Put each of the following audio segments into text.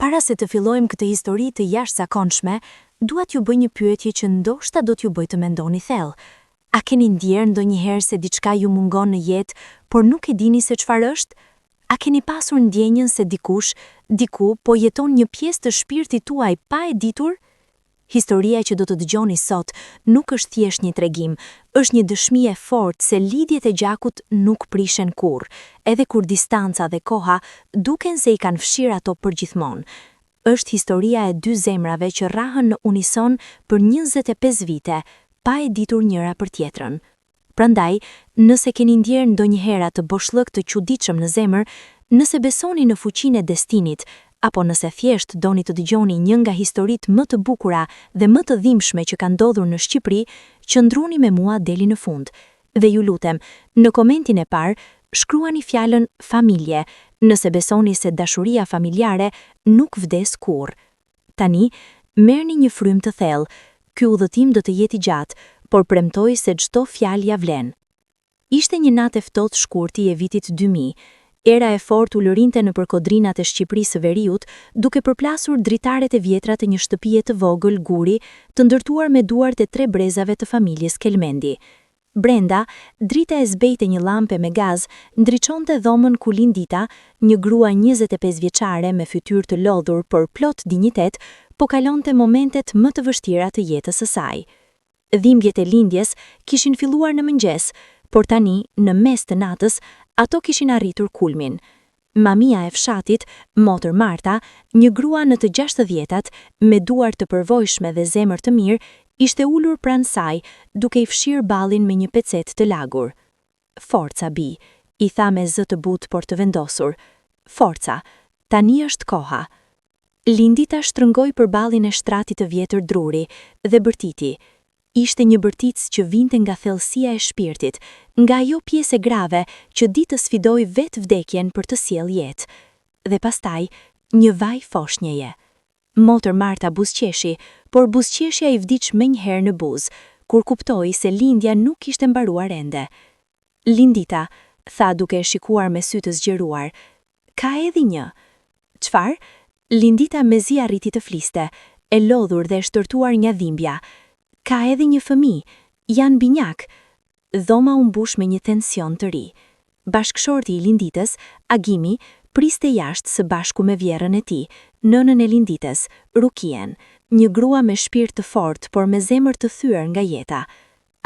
Para se të fillojmë këtë histori të jashtëzakonshme, dua t'ju bëj një pyetje që ndoshta do t'ju bëj të mendoni thellë. A keni ndjerë ndonjëherë se diçka ju mungon në jetë, por nuk e dini se çfarë është? A keni pasur ndjenjën se diku po jeton një pjesë të shpirtit tuaj pa e ditur? Historia që do të dëgjoni sot nuk është thjesht një tregim, është një dëshmi e fortë se lidhjet e gjakut nuk prishen kurrë, edhe kur distanca dhe koha duken se I kanë fshirë ato përgjithmonë. Është historia e dy zemrave që rrahën në unison për 25 vite, pa e ditur njëra për tjetrën. Prandaj, nëse keni ndjerë ndonjëherë atë boshllëk të çuditshëm në zemër, nëse besoni në fuqinë e destinit, apo nëse thjesht doni të dëgjoni një nga historitë më të bukura dhe më të dhimbshme që kanë ndodhur në Shqipëri, qëndruni me mua deri në fund. Dhe ju lutem, në komentin e parë, shkruani fjalën familje, nëse besoni se dashuria familjare nuk vdes kurrë. Tani, merrni një frymë të thellë. Ky udhëtim do të jetë I gjatë, por premtoj se çdo fjalë ja vlen. Ishte një natë e ftohtë shkurti e vitit 2000. Era e fortë ulërinte nëpër kodrinat e Shqipërisë së Veriut, duke përplasur dritaret e vjetra të një shtëpie të vogël guri, të ndërtuar me duart e 3 brezave të familjes Kelmendi. Brenda, drita e zbejtë një llampe me gaz ndriçonte dhomën ku Lindita, një grua 25 vjeçare me fytyrë të lodhur por plot dinjitet, po kalonte momentet më të vështira të jetës së saj. Dhimbjet e lindjes kishin filluar në mëngjes, por tani, në mes të natës, ato kishin arritur kulmin. Mamia e fshatit, motër Marta, një grua në të 60-tat, me duar të përvojshme dhe zemër të mirë, ishte ulur pranë saj, duke I fshirë ballin me një pecet të lagur. Forca, bi, I tha me zë të butë por të vendosur. Forca, tani është koha. Lindita shtrëngoi për ballin e shtratit të vjetër druri dhe bërtiti. Ishte një bërtic që vinte nga thellësia e shpirtit, nga ajo pjesë grave që di të sfidoj vetë vdekjen për të sjellë jetë. Dhe pastaj, një vaj foshnjeje. Motër Marta buzëqeshi, por buzëqeshja I vdiq menjëherë në buzë, kur kuptoi se lindja nuk ishte mbaruar ende. Lindita, tha duke e shikuar me sy të zgjeruar, ka edhe një. Çfarë? Lindita mezi arriti të fliste, e lodhur dhe e shtërtuar nga dhimbja. Ka edhe një fëmijë, janë binjak. Dhoma u mbush me një tension të ri. Bashkëshorti I Linditës, Agimi, priste jashtë së bashku me vjerën e tij, nënën e Linditës, Rukien, një grua me shpirt të fortë por me zemër të thyer nga jeta.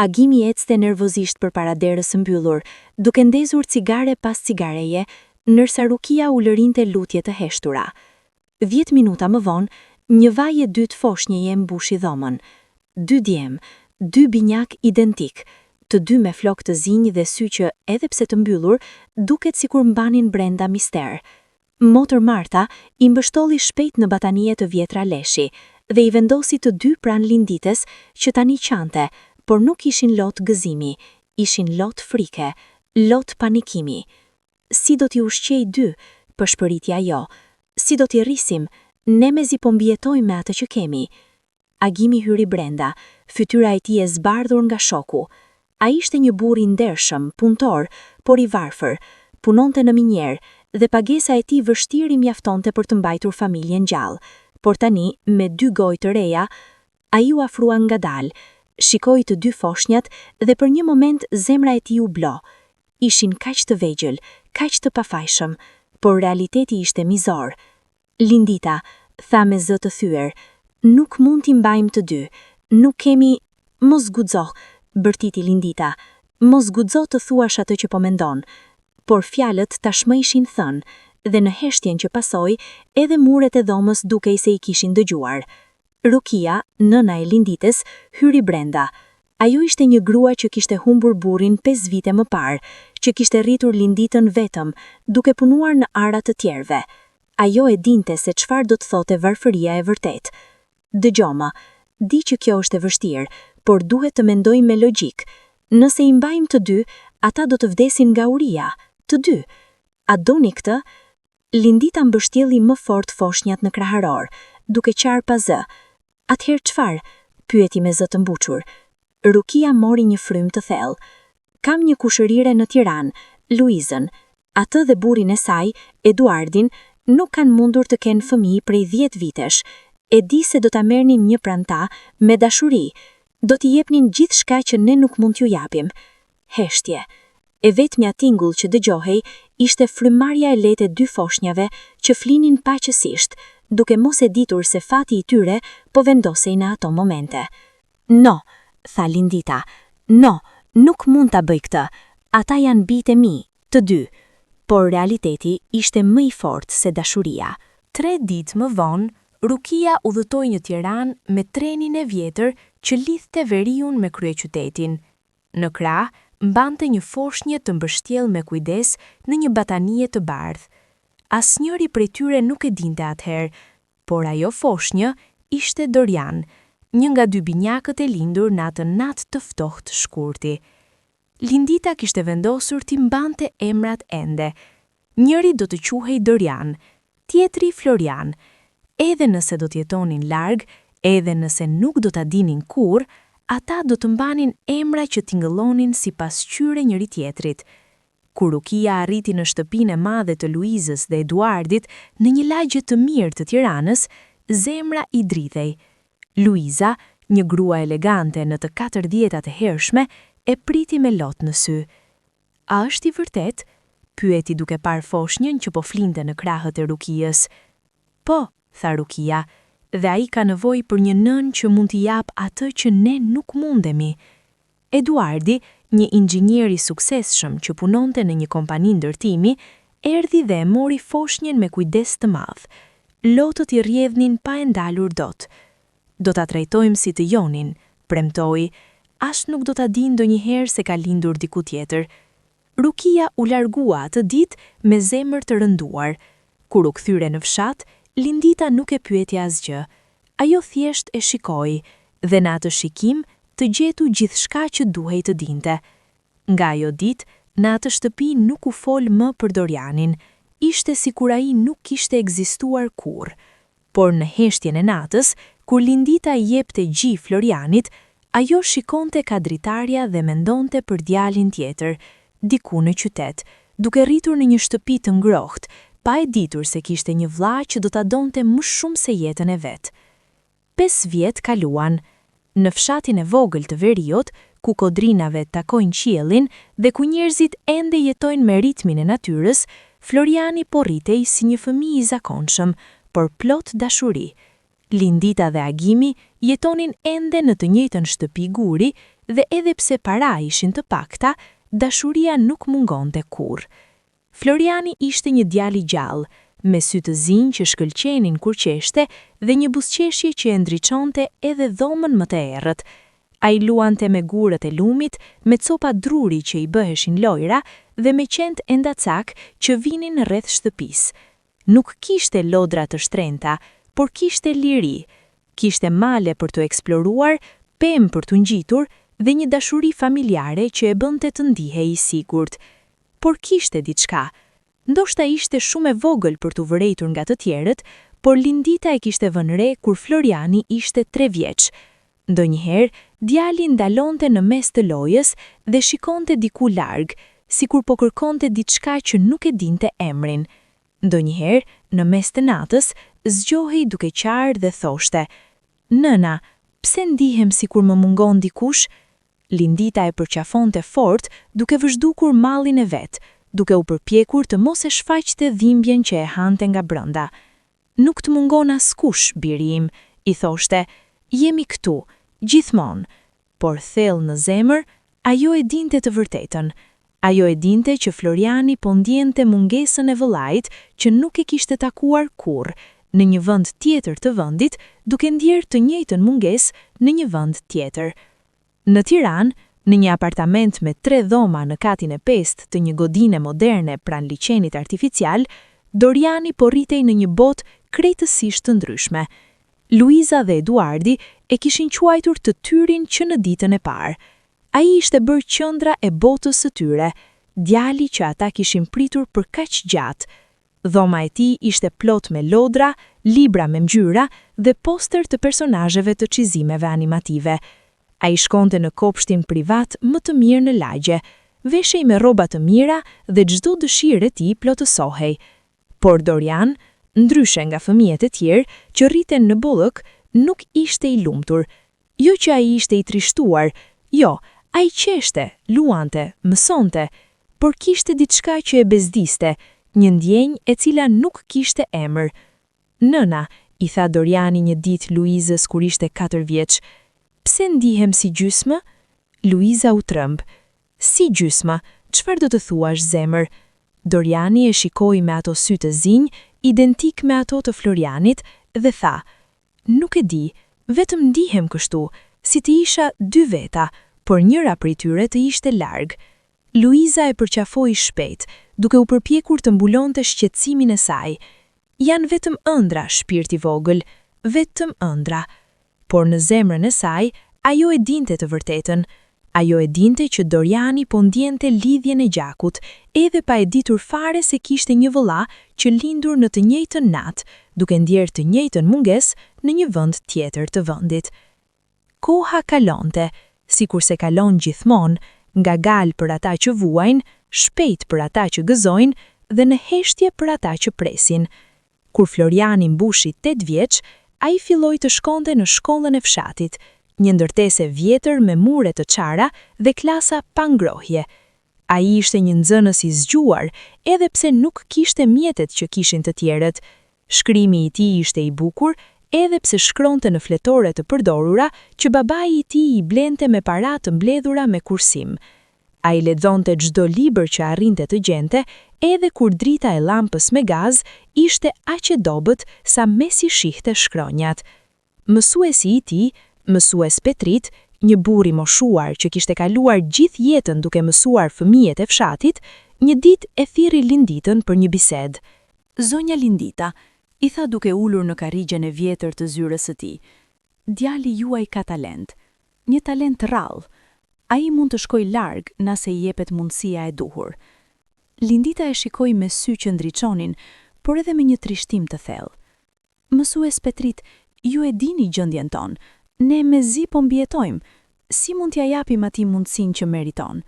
Agimi ecte nervozisht përpara derës së mbyllur, duke ndezur cigare pas cigareje, ndërsa Rukia u lërinte lutje të heshtura. 10 minuta më vonë, një vaj e dytë foshnjeje mbushi dhomën. 2 djem, 2 binjak identik, të dy me flok të zinj dhe sy që, edhe pse të mbyllur, duket sikur mbanin brenda mister. Motër Marta I mbështolli shpejt në batanie të vjetra leshi dhe I vendosi të dy pranë Linditës që tani qante, por nuk ishin lot gëzimi, ishin lot frike, lot panikimi. Si do t'i ushqej dy, përshpëritja jo. Si do t'i rrisim, ne mezi po mbijetojmë me atë që kemi. Agimi hyri brenda, fytyra e tij e zbardhur nga shoku. Ai ishte një burr I ndershëm, punëtor, por I varfër, punonte në minjer dhe pagesa e tij vështirë I mjaftonte për të mbajtur familjen gjallë. Por tani, me 2 gojë të reja, ai u afrua ngadalë, shikoi të dy foshnjat dhe për një moment zemra e tij u blo. Ishin kaq të vegjël, kaq të pafajshëm, por realiteti ishte mizor. Lindita, tha me zë të thyer, nuk mund t'i mbajmë të dy, nuk kemi, mos guxo, bërtiti Lindita, mos guxo të thuash atë që po mendon. Por fjalët tashmë ishin thënë, dhe në heshtjen që pasoi, edhe muret e dhomës dukej se I kishin dëgjuar. Rukia, nëna e Linditës, hyri brenda. Ajo ishte një grua që kishte humbur burrin 5 vite më parë, që kishte rritur Linditën vetëm, duke punuar në ara të tjerëve. Ajo e dinte se çfarë do të thote varfëria e vërtet. Dëgjoma, di që kjo është e vështirë, por duhet të mendoj me logjik. Nëse I mbajmë të dy, ata do të vdesin nga uria, të dy. A doni këtë? Lindita mbështjelli më fort foshnjat në kraharor, duke qarë pa zë. Atëherë çfarë? Pyeti me zë të mbuqur. Rukia mori një frymë të thellë. Kam një kushërire në Tiranë, Luizën. Atë dhe burrin e saj, Eduardin, nuk kanë mundur të kenë fëmijë prej 10 vitesh. E di se do ta merrnin një pran ta me dashuri. Do t'i jepnin gjithçka që ne nuk mund t'ju japim. Heshtje. E vetmja tingull që dëgjohej ishte frymarrja e lehtë e 2 foshnjave që flinin paqësisht, duke mos e ditur se fati i tyre po vendosej në ato momente. No, tha Lindita. No, nuk mund ta bëj këtë. Ata janë bijtë e mi, të dy. Por realiteti ishte më i fortë se dashuria. 3 ditë më vonë, Rukia udhëtoi në Tiranë me trenin e vjetër që lidhte Veriun me kryeqytetin. Në krah, mbante një foshnjë të mbështjellë me kujdes në një batanie të bardhë. Asnjëri prej tyre nuk e dinte atëherë, por ajo foshnjë ishte Dorian, një nga 2 binjakët e lindur në atë natë të ftohtë shkurti. Lindita kishte vendosur t'i mbante emrat ende. Njëri do të quhej Dorian, tjetri Florian. Edhe nëse do t'jetonin larg, edhe nëse nuk do t'a dinin kur, ata do të mbanin emra që tingëllonin si pasqyre njëri tjetrit. Kur Rukia arriti në shtëpinë e madhe të Luizës dhe Eduardit në një lagje të mirë të Tiranës, zemra i dridhej. Luiza, një grua elegante në të 40-tat e hershme, e priti me lot në sy. A është i vërtet? Pyeti duke parë foshnjën që po flinte në krahët e Rukiës. Po, tha Rukia, dhe ai ka nevojë për një nën që mund t'i jap atë që ne nuk mundemi. Eduardi, një inxhinier i suksesshëm që punonte në një kompani ndërtimi, erdhi dhe e mori foshnjën me kujdes të madh. Lotët i rrjedhnin pa e ndalur dot. Do ta trajtojmë si të jonin, premtoi. As nuk do ta di ndonjëherë se ka lindur diku tjetër. Rukia u largua atë ditë me zemër të rënduar. Kur u kthyre në fshat, Lindita nuk e pyeti asgjë. Ajo thjesht e shikoi dhe në atë shikim të gjetu gjithçka që duhej të dinte. Nga ajo ditë, në atë shtëpi nuk u fol më për Dorianin. Ishte sikur ai nuk kishte ekzistuar kurrë. Por në heshtjen e natës, kur Lindita i jepte gji Florianit, ajo shikonte ka dritarja dhe mendonte për djalin tjetër, diku në qytet, duke rritur në një shtëpi të ngrohtë, pa e ditur se kishte një vlla që do ta donte më shumë se jetën e vet. 5 vjet kaluan. Në fshatin e vogël të Veriut, ku kodrinave takojnë qiellin dhe ku njerëzit ende jetojnë me ritmin e natyrës, Floriani po rritej si një fëmijë i zakonshëm, por plot dashuri. Lindita dhe Agimi jetonin ende në të njëjtën shtëpi guri dhe edhe pse para ishin të pakta, dashuria nuk mungonte kurrë. Floriani ishte një djalë i gjallë, me sy të zinj që shkëlqenin kur qeshte dhe një buzëqeshje që e ndriçonte edhe dhomën më të errët. Ai luante me gurët e lumit, me copa druri që i bëheshin lojra dhe me qent endacak që vinin rreth shtëpisë. Nuk kishte lodra të shtrenjta, por kishte liri. Kishte male për të eksploruar, pemë për të ngjitur dhe një dashuri familjare që e bënte të ndihej i sigurt. Por kishte diçka. Ndoshta ishte shumë e vogël për të vërejtur nga të tjerët, por Lindita e kishte vënë re kur Floriani ishte 3 vjeç. Ndonjëherë, djali ndalonte në mes të lojës dhe shikonte diku larg, sikur po kërkonte diçka që nuk e dinte emrin. Ndonjëherë, në mes të natës, zgjohej duke qarë dhe thoshte: "Nëna, pse ndihem sikur më mungon dikush?" Lindita e përqafonte fort duke vëzhdukur mallin e vet, duke u përpjekur të mos e shfaqte dhimbjen që e hante nga brenda. "Nuk të mungon askush, biri im," i thoshte. "Jemi këtu, gjithmonë." Por thellë në zemër, ajo e dinte të vërtetën. Ajo e dinte që Floriani po ndjente mungesën e vëllait që nuk e kishte takuar kurrë, në një vend tjetër të vendit, duke ndjerë të njëjtën mungesë në një vend tjetër. Në Tiranë, në një apartament me 3 dhoma në katin e 5 të një godine moderne pranë liçenit artificial, Doriani po rritej në një botë krejtësisht të ndryshme. Luiza dhe Eduardi e kishin quajtur të tyrin që në ditën e parë. Ai ishte bërë qendra e botës së tyre, djali që ata kishin pritur për kaq gjatë. Dhoma e tij ishte plot me lodra, libra me ngjyra dhe poster të personazheve të çizimeve animative. Ai shkonte në kopshtin privat më të mirë në lagje, veshej me rroba të mira dhe çdo dëshirë e tij plotësohej. Por Dorian, Ndryshe nga fëmijët e tjerë që rriten në bollëk, nuk ishte i lumtur. Jo që ai ishte i trishtuar, jo, ai qeshte, luante, mësonte, por kishte diçka që e bezdiste, një ndjenjë e cila nuk kishte emër. Nëna, i tha Doriani një ditë Luizës kur ishte 4 vjeç, pse ndihem si gjysmë? Luiza u tremb. Si gjysma, çfarë do të thuash zemër? Doriani e shikoi me ato sy të zinj, identik me ato të Florianit, dhe tha, nuk e di, vetëm ndihem kështu, si të isha 2 veta, por njëra prej tyre të ishte larg. Luiza e përqafoi shpejt, duke u përpjekur të mbulonte shqetësimin e saj. Janë vetëm ëndra, shpirti vogël, vetëm ëndra. Por në zemrën e saj, ajo e dinte të vërtetën. Ajo e dinte që Doriani po ndjente lidhjen e gjakut, edhe pa e ditur fare se kishte një vëlla që lindur në të njëjtën natë, duke ndjerë të njëjtën mungesë në një vend tjetër të vendit. Koha kalonte, sikur se kalon gjithmonë, nga gal për ata që vuajnë, shpejt për ata që gëzojnë dhe në heshtje për ata që presin. Kur Floriani mbushi 8 vjeç, ai filloi të shkonte në shkollën e fshatit, një ndërtese vjetër me mure të çara dhe klasa pa ngrohje. Ai ishte një nxënës i zgjuar, edhe pse nuk kishte mjetet që kishin të tjerët. Shkrimi i tij ishte i bukur, edhe pse shkronte në fletore të përdorura që babai i tij i blente me para të mbledhura me kursim. Ai lexonte çdo libër që arrinte të gjente, edhe kur drita e llampës me gaz ishte aq e dobët sa mesi shihte shkronjat. Mësuesi i tij, mësues Petrit, një burr i moshuar që kishte kaluar gjithë jetën duke mësuar fëmijët e fshatit, një ditë e thirri Linditën për një bisedë. Zonja Lindita, i tha duke ulur në karrigjen e vjetër të zyrës së tij, djali juaj ka talent, një talent rrallë. Ai mund të shkojë larg nëse i jepet mundësia e duhur. Lindita e shikoi me sy që ndriçonin, por edhe me një trishtim të thellë. Mësues Petrit, ju e dini gjendjen tonë. Ne mezi po mbijetojmë, si mund t'ja japim atij mundësinë që meriton?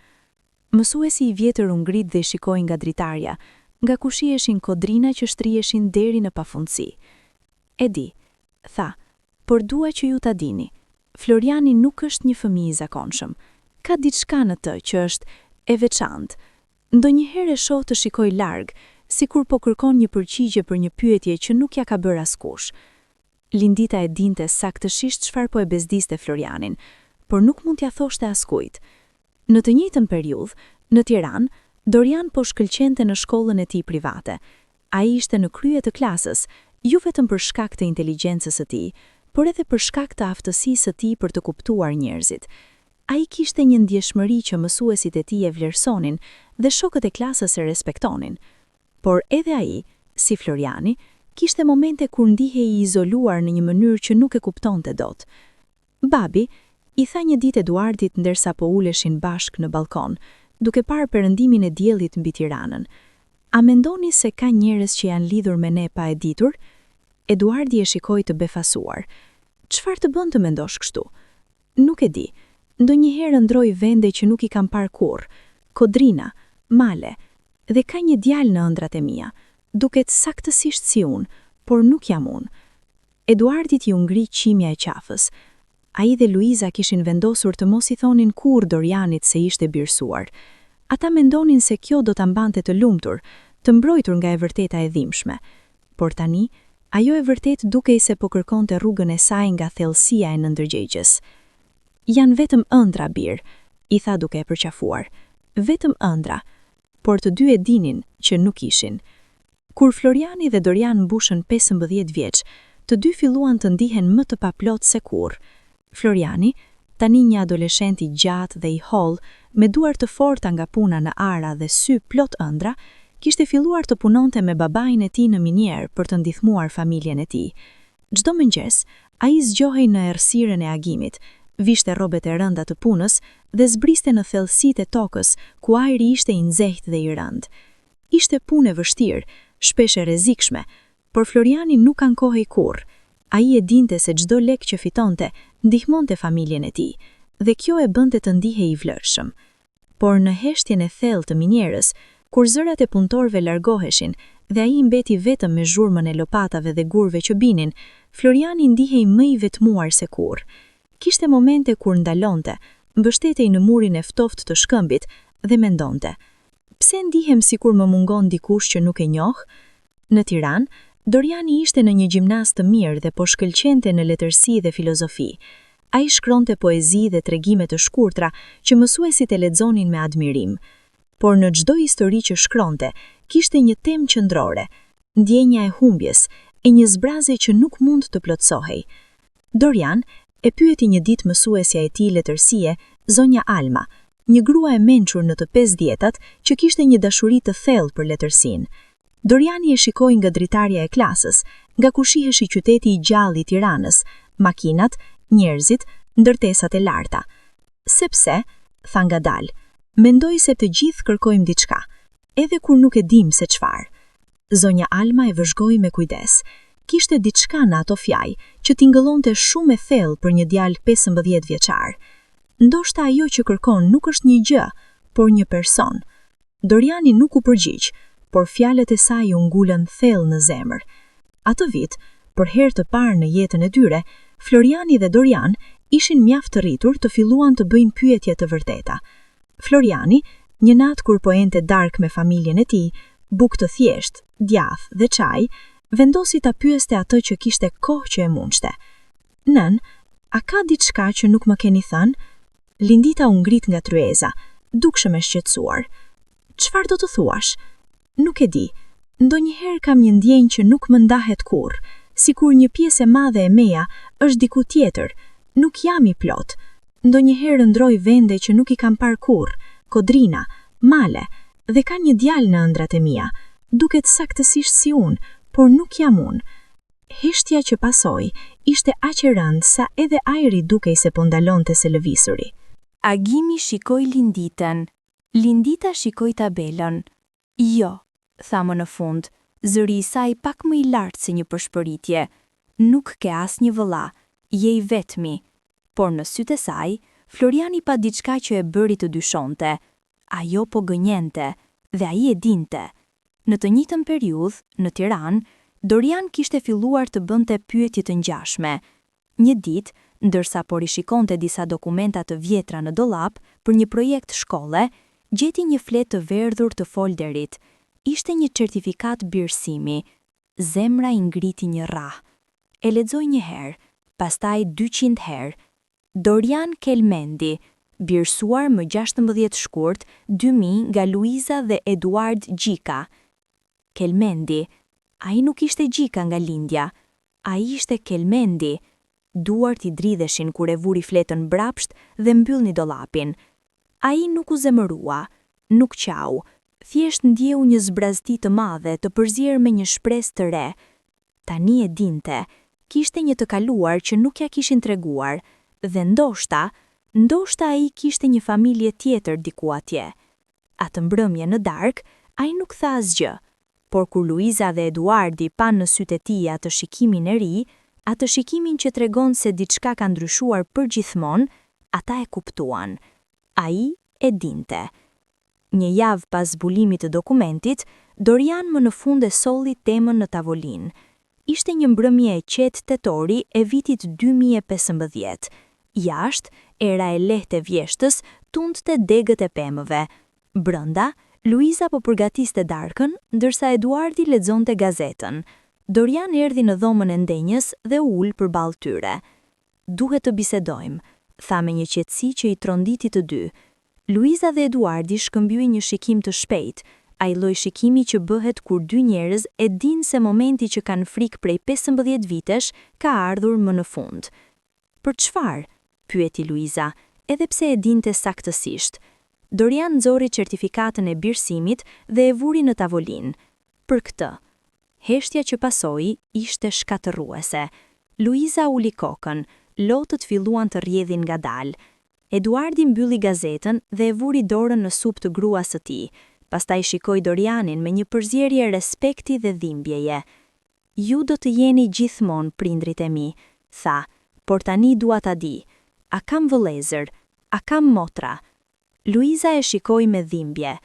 Mësuesi i vjetër u ngrit dhe shikoi nga dritarja, nga ku shiheshin kodrina që shtriheshin deri në pafundësi. E di, tha, por dua që ju ta dini, Floriani nuk është një fëmijë i zakonshëm. Ka diçka në të që është e veçantë. Ndonjëherë e shoh të shikoj larg, sikur po kërkon një përgjigje për një pyetje që nuk ja ka bërë askush. Lindita e dinte saktësisht çfarë po e bezdiste Florianin, por nuk mund t'ja thoshte askujt. Në të njëjtën periudhë, në Tiranë, Dorian po shkëlqente në shkollën e tij private. Ai ishte në krye të klasës, jo vetëm për shkak të inteligjencës së tij, por edhe për shkak të aftësisë së tij për të kuptuar njerëzit. Ai kishte një ndjeshmëri që mësuesit e tij e vlerësonin dhe shokët e klasës e respektonin. Por edhe ai, si Floriani, kishte momente kur ndihej i izoluar në një mënyrë që nuk e kuptonte dot. Babi i tha një ditë Eduardit ndërsa po uleshin bashk në balkon, duke parë perëndimin e diellit mbi Tiranën. A mendoni se ka njerëz që janë lidhur me ne pa e ditur? Eduardi e shikoi të befasuar. Çfarë të bën të mendosh kështu? Nuk e di. Ndonjëherë ndroj vende që nuk i kam parë kurrë. Kodrina, male, dhe ka një djalë në ëndrat e mia. Duket saktësisht si unë, por nuk jam unë. Eduardit ju ngri qimja e qafës. Ai dhe Luiza kishin vendosur të mos i thonin kurrë Dorianit se ishte birësuar. Ata mendonin se kjo do ta mbante të lumtur, të mbrojtur nga e vërteta e dhimbshme. Por tani, ajo e vërtet dukej se po kërkonte rrugën e saj nga thellësia e nëndërgjegjes. Janë vetëm ëndra bir, i tha duke e përqafuar. Vetëm ëndra, por të dy e dinin që nuk ishin. Kur Floriani dhe Dorian mbushën 15 vjeç, të dy filluan të ndihen më të paplot se kurrë. Floriani, tani një adoleshent i gjatë dhe i holl, me duar të forta nga puna në ara dhe sy plot ëndra, kishte filluar të punonte me babain e tij në minier për të ndihmuar familjen e tij. Çdo mëngjes, ai zgjohej në errësirën e agimit, vishte rrobet e rënda të punës dhe zbriste në thellësitë e tokës, ku ajri ishte i nxehtë dhe i rëndë. Ishte punë e vështirë, shpesh e rrezikshme, por Floriani nuk ankohej kurrë. Ai e dinte se çdo lek që fitonte ndihmonte familjen e tij, dhe kjo e bënte të ndihej i vlerëshëm. Por në heshtjen e thellë të minierës, kur zërat e punëtorëve largoheshin dhe ai mbeti vetëm me zhurmën e lopatave dhe gurve që binin, Floriani ndihej më i vetmuar se kurrë. Kishte momente kur ndalonte, mbështetej në murin e ftoftë të shkëmbit dhe mendonte: pse ndihem sikur më mungon dikush që nuk e njoh? Në Tiranë, Doriani ishte në një gjimnaz të mirë dhe po shkëlqente në letërsi dhe filozofi. Ai shkronte poezi dhe tregime të shkurtra që mësuesit e lexonin me admirim. Por në çdo histori që shkronte, kishte një temë qendrore: ndjenja e humbjes, e një zbrazje që nuk mund të plotësohej. Dorian e pyeti një ditë mësuesja e tij letërsie, zonja Alma, një grua e mençur në të 50-tat që kishte një dashuri të thellë për letërsinë. Doriani e shikoi nga dritarja e klasës, nga ku shihej qyteti i gjallë i Tiranës, makinat, njerëzit, ndërtesat e larta. Sepse, tha ngadalë, mendoj se të gjithë kërkojmë diçka, edhe kur nuk e dim se çfarë. Zonja Alma e vëzhgoi me kujdes. Kishte diçka në ato fjaj që tingëllonte shumë e thellë për një djalë 15 vjeçar. Ndoshta ajo që kërkon nuk është një gjë, por një person. Doriani nuk u përgjigj, por fjalët e saj u ngulën thellë në zemër. Atë vit, për herë të parë në jetën e tyre, Floriani dhe Dorian ishin mjaft të rritur të filluan të bëjnë pyetje të vërteta. Floriani, një natë kur po ente darkë me familjen e tij, bukë të thjeshtë, djathë dhe çaj, vendosi ta pyeste atë që kishte kohë që e mundshte. Nën, a ka diçka që nuk më keni thënë? Lindita u ngrit nga tryeza, dukshëm e shqetësuar. Çfarë do të thuash? Nuk e di. Ndonjëherë kam një ndjenjë që nuk më ndahet kurrë, sikur një pjesë e madhe e meja është diku tjetër. Nuk jam i plot. Ndonjëherë ndroj vende që nuk i kam parë kurrë, kodrina, male, dhe ka një djalë në ëndrat e mia. Duket saktësisht si unë, por nuk jam unë. Heshtja që pasoi ishte aq e rëndë sa edhe ajri dukej se po ndalonte se lëvisuri. Agimi shikoi Linditën. Lindita shikoi tabelën. Jo, tha më në fund, zëri i saj pak më i lartë se një përshpëritje. Nuk ke asnjë vëlla, je i vetmi. Por në sytë e saj, Floriani pa diçka që e bëri të dyshonte. Ajo po gënjente, dhe ai e dinte. Në të njëjtën periudhë, në Tiranë, Dorian kishte filluar të bënte pyetje të ngjashme. Një ditë, ndërsa po rishikonte disa dokumenta të vjetra në dollap për një projekt shkolle, gjeti një fletë të verdhur të folderit. Ishte një certifikat birësimi. Zemra i ngriti një rrah. E lexoi një herë, pastaj 200 herë. Dorian Kelmendi, birësuar më 16 shkurt 2000 nga Luiza dhe Eduard Gjika. Kelmendi, ai nuk ishte Gjika nga lindja, ai ishte Kelmendi. Duart i dridheshin kur e vuri fletën brapsht dhe mbyllni dollapin. Ai nuk u zemërua, nuk qau, thjesht ndjeu një zbrazti të madhe të përzier me një shpresë të re. Tani e dinte, kishte një të kaluar që nuk ja kishin treguar, dhe ndoshta ai kishte një familje tjetër diku atje. Atë mbrëmje në darkë, ai nuk tha asgjë, por kur Luiza dhe Eduardi panë në sytë e tij atë shikimin e ri, atë shikimin që tregon se diçka ka ndryshuar përgjithmonë, ata e kuptuan. Ai e dinte. Një javë pas zbulimit të dokumentit, Dorian më në fund e solli temën në tavolinë. Ishte një mbrëmje e qetë tetori e vitit 2015. Jashtë, era e lehtë e vjeshtës tundte degët e pemëve. Brenda, Luiza po përgatiste darkën, ndërsa Eduardi lexonte gazetën. Dorian erdhi në dhomën e ndenjës dhe u ul përballë tyre. Duhet të bisedojmë, tha me një qetësi që i tronditi të dy. Luiza dhe Eduardi shkëmbyen një shikim të shpejtë, ai lloj shikimi që bëhet kur dy njerëz e dinë se momenti që kanë frikë prej 15 vitesh ka ardhur më në fund. Për çfarë? Pyeti Luiza, edhe pse e dinte saktësisht. Dorian nxori certifikatën e birësimit dhe e vuri në tavolinë. Për këtë, heshtja që pasoi ishte shkatërruese. Luiza uli kokën, lotët filluan të rrjedhin ngadalë. Eduardi mbylli gazetën dhe e vuri dorën në supë të gruas së tij. Pastaj shikoi Dorianin me një përzierje respekti dhe dhimbjeje. Ju do të jeni gjithmonë prindrit e mi, tha, por tani dua ta di. A kam vëllezër? A kam motra? Luiza e shikoi me dhimbje.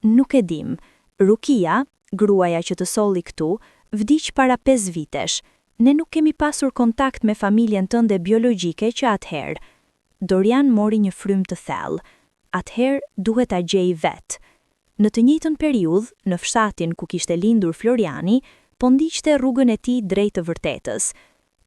Nuk e dim. Rukia, Gruaja që të solli këtu, vdiq para 5 vitesh. Ne nuk kemi pasur kontakt me familjen tënde biologjike që atëherë. Dorian mori një frym të thellë. Atëherë duhet ta gjej vet. Në të njëjtën periudhë, në fshatin ku kishte lindur Floriani, po ndiqte rrugën e tij drejt të vërtetës.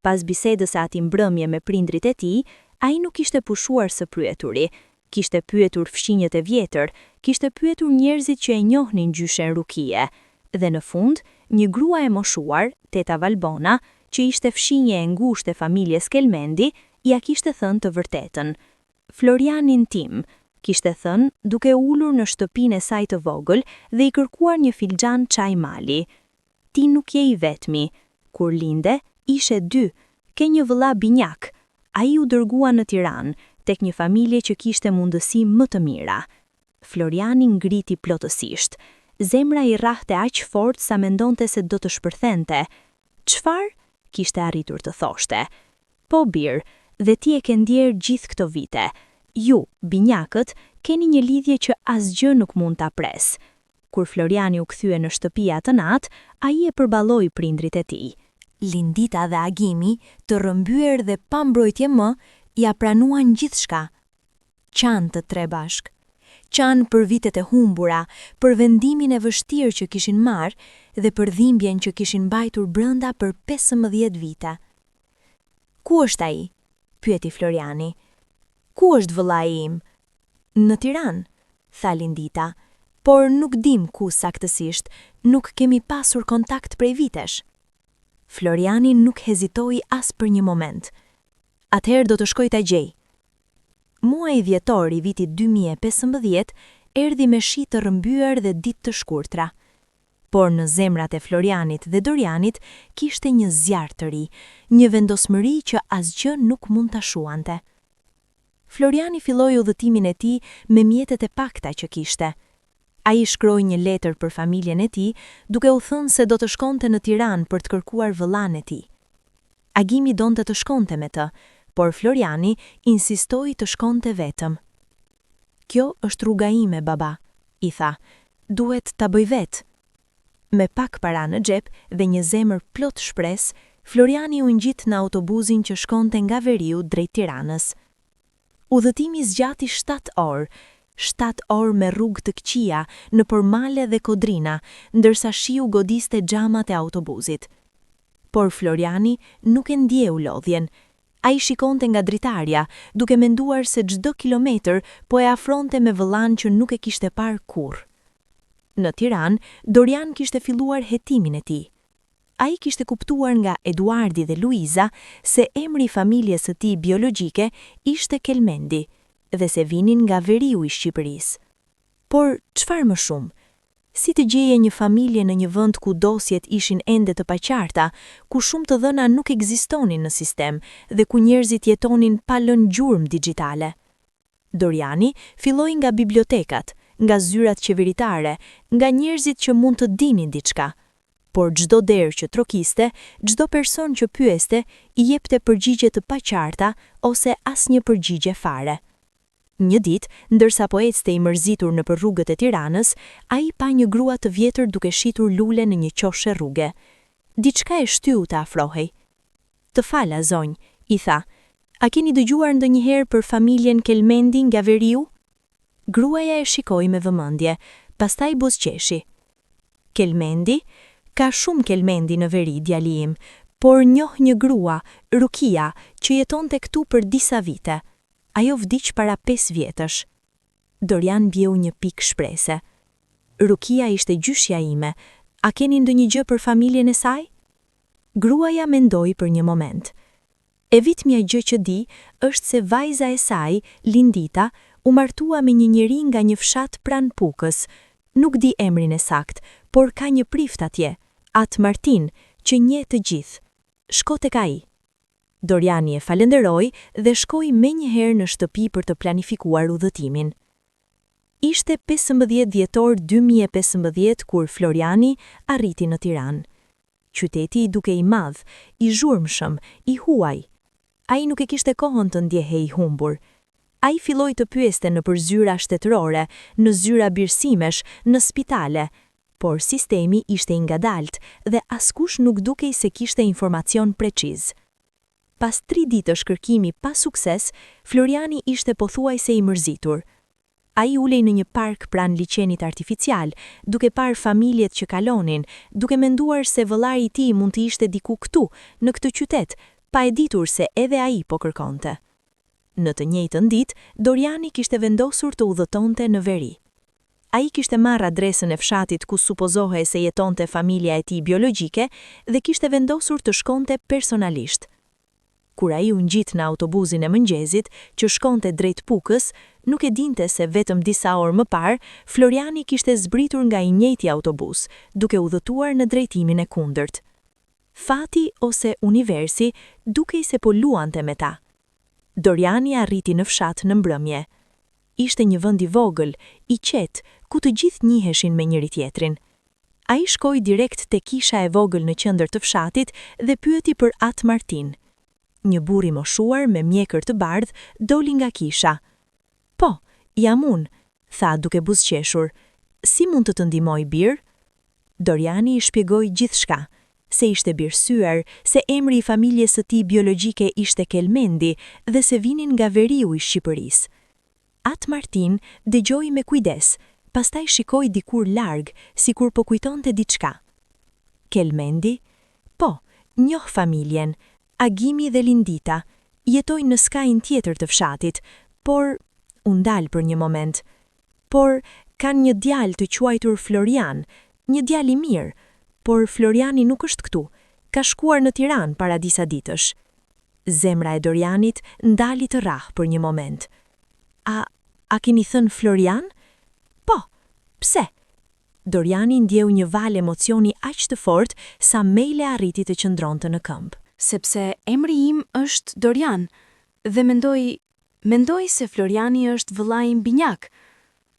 Pas bisedës së atij mbrëmje me prindrit e tij, ai nuk ishte pushuar së pyeturi. Kishte pyetur fshinjët e vjetër, kishte pyetur njerëzit që e njohnin gjyshen Rukie. Dhe në fund, një grua e moshuar, teta Valbona, që ishte fshinje e ngushtë e familjes Kelmendi, ja kishte thënë të vërtetën. Florianin tim, kishte thënë duke ulur në shtëpinë e saj të vogël dhe i kërkuar një filxhan çaj mali. Ti nuk je i vetmi. Kur linde, ishe 2, ke një vëlla binjak. Ai u dërgua në Tiranë, tek një familje që kishte mundësi më të mira. Floriani ngriti plotësisht. Zemra i rrahte aq fort sa mendonte se do të shpërthente. Çfarë? Kishte arritur të thoshte. Po birë, dhe ti e ke ndjerë gjithë këto vite. Ju, binjakët, keni një lidhje që asgjë nuk mund ta pres. Kur Floriani u kthye në shtëpi atë natë, ai e përballoi prindrit e tij. Lindita dhe Agimi, të rrëmbyer dhe pa mbrojtje më, ja pranuan gjithçka. Qanë të 3 bashk. Qanë për vitet e humbura, për vendimin e vështirë që kishin marrë dhe për dhimbjen që kishin mbajtur brenda për 15 vite. Ku është ai? Pyeti Floriani. Ku është vëllai im? Në Tiranë, tha Lindita, por nuk dim ku saktësisht, nuk kemi pasur kontakt prej vitesh. Floriani nuk hezitoi as për një moment. Atëherë do të shkoj ta gjej. Muaji dhjetor i vitit 2015 erdhi me shi të rrëmbyer dhe ditë të shkurtra. Por në zemrat e Florianit dhe Dorianit kishte një zjarr të ri, një vendosmëri që asgjë nuk mund ta shuante. Floriani filloi udhëtimin e tij me mjetet e pakta që kishte. Ai shkroi një letër për familjen e tij, duke u thënë se do të shkonte në Tiranë për të kërkuar vëllain e tij. Agimi donte të shkonte me të, por Floriani insistoi të shkonte vetëm. Kjo është rruga ime, baba, i tha. Duhet ta bëj vetë. Me pak para në xhep dhe një zemër plot shpresë, Floriani u ngjit në autobusin që shkonte nga Veriu drejt Tiranës. Udhëtimi zgjati 7 orë, 7 orë me rrugë të këqija, në përmale dhe kodrina, ndërsa shiu godiste xhamat e autobusit. Por Floriani nuk e ndjeu lodhjen. Ai shikonte nga dritarja, duke menduar se çdo kilometër po e afronte me vëllan që nuk e kishte parë kurrë. Në Tiranë, Dorian kishte filluar hetimin e tij. Ai kishte kuptuar nga Eduardi dhe Luiza se emri i familjes së tij biologjike ishte Kelmendi dhe se vinin nga Veriu i Shqipërisë. Por çfarë më shumë? Si të gjeje një familje në një vend ku dosjet ishin ende të paqarta, ku shumë të dhëna nuk ekzistonin në sistem dhe ku njerëzit jetonin pa lënë gjurmë digjitale? Doriani filloi nga bibliotekat, nga zyrat qeveritare, nga njerëzit që mund të dinin diçka. Por çdo derë që trokiste, çdo person që pyeste, i jepte përgjigje të paqarta ose asnjë përgjigje fare. Një ditë, ndërsa po ecte i mërzitur nëpër rrugët e Tiranës, ai pa një grua të vjetër duke shitur lule në një qoshe rruge. Diçka e shtyu të afrohej. Të fala, zonjë, i tha. A keni dëgjuar ndonjëherë për familjen Kelmendi nga Veriu? Gruaja e shikoi me vëmendje, pastaj buzëqeshi. Kelmendi? Ka shumë Kelmendi në Veri, djali im, por njoh një grua, Rukia, që jetonte këtu për disa vite. Ajo vdiq para 5 vjetësh. Dorian bjeu një pikë shprese. Rukia ishte gjyshja ime, a keni ndonjë gjë për familjen e saj? Gruaja mendoi për një moment. E vetmja gjë që di është se vajza e saj, Lindita, u martua me një njeri nga një fshat pranë Pukës. Nuk di emrin e sakt, por ka një prift atje, atë Martin, që njeh të gjithë. Shko tek ai. Doriani e falenderoi dhe shkoi menjëherë në shtëpi për të planifikuar udhëtimin. Ishte 15 dhjetor 2015 kur Floriani arriti në Tiranë. Qyteti duke i madh, i zhurmshëm, i huaj. Ai nuk e kishte kohën të ndjehej i humbur. Ai filloi të pyeste në zyra shtetërore, në zyra birësimesh, në spitale. por sistemi ishte i ngadalt dhe askush nuk dukej se kishte informacion preciz. Pas 3 ditësh kërkimi pa sukses, Floriani ishte pothuajse i mërzitur. Ai ulej në një park pranë liçenit artificial, duke parë familjet që kalonin, duke menduar se vëllai i tij mund të ishte diku këtu, në këtë qytet, pa e ditur se edhe ai po kërkonte. Në të njëjtën ditë, Doriani kishte vendosur të udhëtonte në veri. Ai kishte marrë adresën e fshatit ku supozohej se jetonte familja e tij biologjike dhe kishte vendosur të shkonte personalisht. Kur ai u ngjit në autobusin e mëngjesit që shkonte drejt Pukës, nuk e dinte se vetëm disa orë më parë Floriani kishte zbritur nga i njëjti autobus, duke udhëtuar në drejtimin e kundërt. Fati ose universi dukej se po luante me ta. Doriani arriti në fshat në mbrëmje. Ishte një vend i vogël, i qetë, ku të gjithë njiheshin me njëri tjetrin. Ai shkoi direkt te kisha e vogël në qendër të fshatit dhe pyeti për At Martin. Një burr i moshuar me mjekër të bardhë doli nga kisha. "Po, jam unë," tha duke buzëqeshur. "Si mund të ndihmoj bir?" Doriani i shpjegoi gjithçka, se ishte birësyer, se emri i familjes së tij biologjike ishte Kelmendi dhe se vinin nga veriu i Shqipërisë. At Martin dëgjoi me kujdes, pastaj shikoi dikur larg, sikur po kujtonte diçka. Kelmendi? Po, njoh familjen, Agimi dhe Lindita, jetojnë në skajin tjetër të fshatit, por u ndal për një moment. Por kanë një djalë të quajtur Florian, një djalë i mirë, por Floriani nuk është këtu, ka shkuar në Tiranë para disa ditësh. Zemra e Dorianit ndali të rrah për një moment. A keni thënë Florian? Po, pse? Doriani ndjeu një val emocioni aq të fortë sa mejle arriti të qëndronte në këmbë. Sepse emri im është Dorian dhe mendoj se Floriani është vëllai im binjak.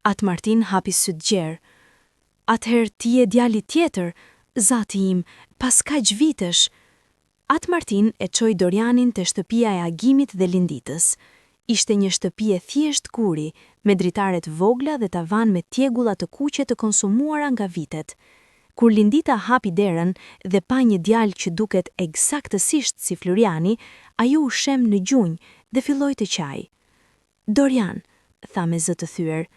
At Martin hapi syt gjerë. Atëherë ti je djali tjetër, zati im, pas kaq vitesh. At Martin e çoi Dorianin te shtëpia e Agimit dhe Linditës. Ishte një shtëpi e thjesht kuri, me dritare të vogla dhe tavan me tjegulla të kuqe të konsumuara nga vitet. Kur Lindita hapi derën dhe pa një djalë që duket eksaktësisht si Floriani, ajo u shem në gjunjë dhe filloi të qaj. "Dorian," tha me zë të thyer,